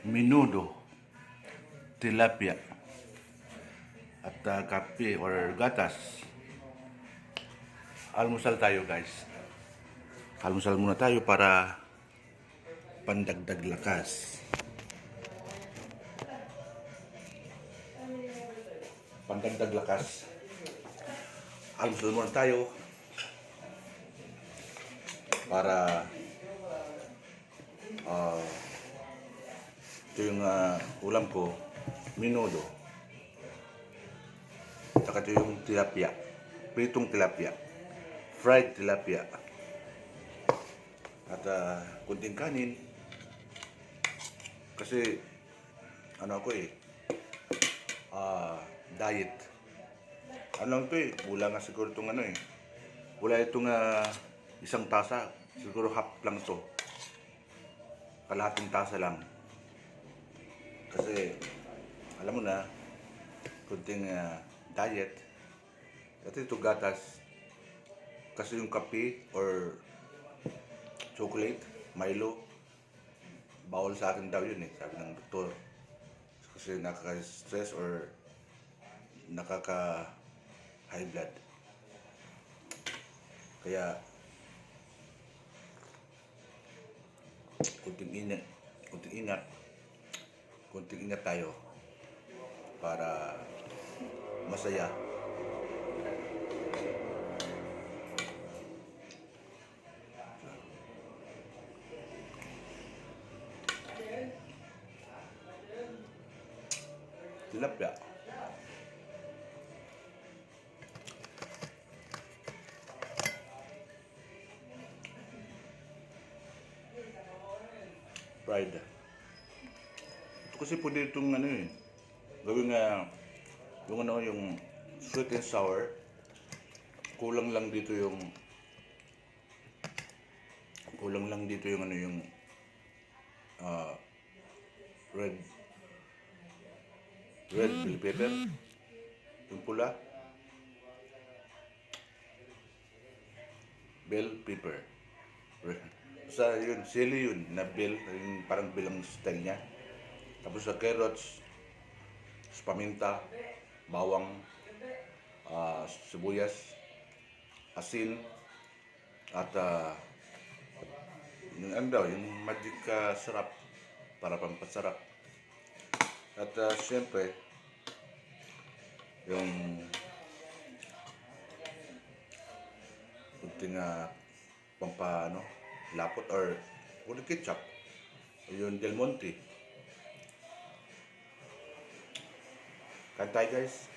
menudo, tilapia, at kape or gatas. Almusal tayo guys. Almusal muna tayo para pandagdag lakas. Pandagdag lakas. Almusal muna tayo para ito yung ulam ko, menudo. Saka ito yung tilapia, pritong tilapia, fried tilapia. At kunting kanin. Kasi ano ako diet. Ano lang ito wala nga siguro itong wala itong isang tasa. Siguro half lang ito. Kalahating tasa lang. Kasi alam mo na, kunting diet. At ito gatas. Kasi yung kape or chocolate, Milo, bawal sa akin daw yun sabi ng doktor. Kasi nakaka-stress or nakaka-high blood. Kaya kunting ingat tayo para masaya. Tilapia. Fried. Ito kasi pwede itong gawin yung sweet and sour. Kulang lang dito yung red bell pepper, yung pula, bell pepper. Sa yun, sili yun, na bell, yung parang bilang style niya. Tapos sa carrots, paminta, bawang, sibuyas, asin, at yung magic sarap para pampasarap. At siyempre, yung kunting lapot or ketchup, yung Del Monte. Kantay guys.